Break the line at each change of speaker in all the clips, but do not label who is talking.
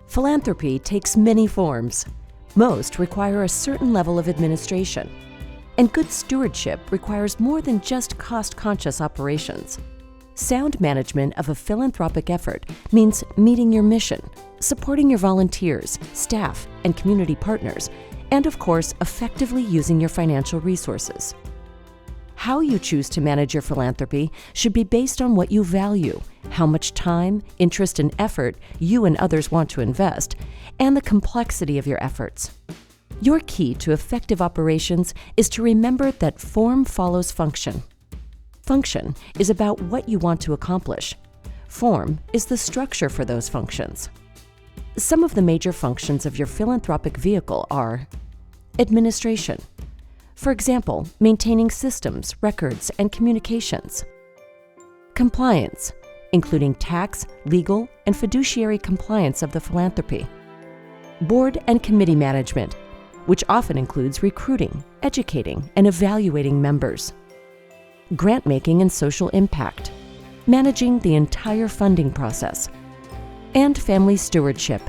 Philanthropy takes many forms. Most require a certain level of administration. And good stewardship requires more than just cost-conscious operations. Sound management of a philanthropic effort means meeting your mission, supporting your volunteers, staff, and community partners, and of course, effectively using your financial resources. How you choose to manage your philanthropy should be based on what you value, how much time, interest, and effort you and others want to invest, and the complexity of your efforts. Your key to effective operations is to remember that form follows function. Function is about what you want to accomplish. Form is the structure for those functions. Some of the major functions of your philanthropic vehicle are administration. For example, maintaining systems, records, and communications. Compliance, including tax, legal, and fiduciary compliance of the philanthropy. Board and committee management, which often includes recruiting, educating, and evaluating members. Grant-making and social impact, managing the entire funding process. And family stewardship,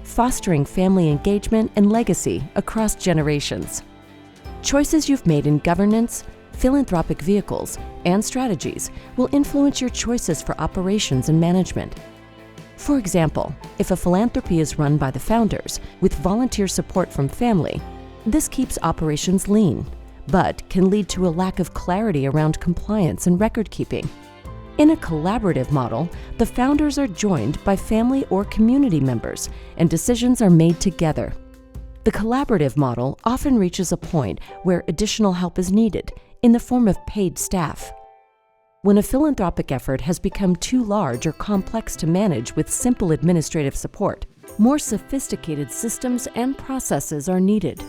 fostering family engagement and legacy across generations. Choices you've made in governance, philanthropic vehicles, and strategies will influence your choices for operations and management. For example, if a philanthropy is run by the founders with volunteer support from family, this keeps operations lean, but can lead to a lack of clarity around compliance and record keeping. In a collaborative model, the founders are joined by family or community members, and decisions are made together. The collaborative model often reaches a point where additional help is needed in the form of paid staff. When a philanthropic effort has become too large or complex to manage with simple administrative support, more sophisticated systems and processes are needed.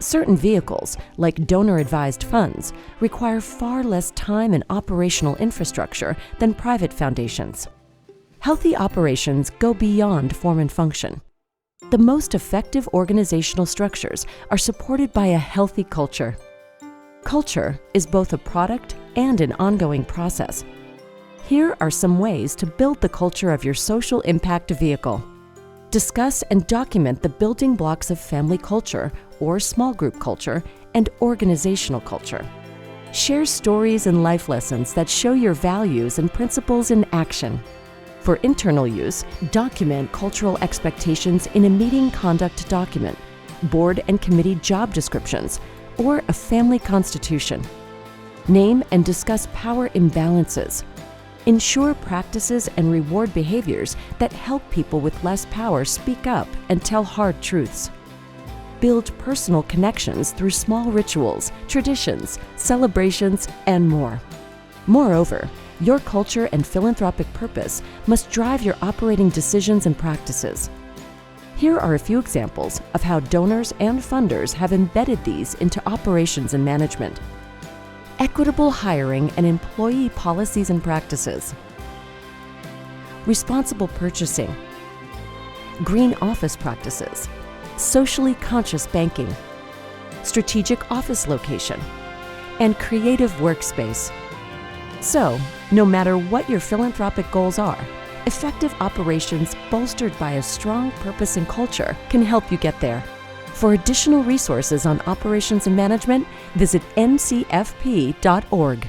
Certain vehicles, like donor-advised funds, require far less time and operational infrastructure than private foundations. Healthy operations go beyond form and function. The most effective organizational structures are supported by a healthy culture. Culture is both a product and an ongoing process. Here are some ways to build the culture of your social impact vehicle. Discuss and document the building blocks of family culture or small group culture and organizational culture. Share stories and life lessons that show your values and principles in action. For internal use, document cultural expectations in a meeting conduct document, board and committee job descriptions, or a family constitution. Name and discuss power imbalances. Ensure practices and reward behaviors that help people with less power speak up and tell hard truths. Build personal connections through small rituals, traditions, celebrations, and more. Moreover, your culture and philanthropic purpose must drive your operating decisions and practices. Here are a few examples of how donors and funders have embedded these into operations and management. Equitable hiring and employee policies and practices. Responsible purchasing. Green office practices. Socially conscious banking. Strategic office location. And creative workspace. So, no matter what your philanthropic goals are, effective operations bolstered by a strong purpose and culture can help you get there. For additional resources on operations and management, visit ncfp.org.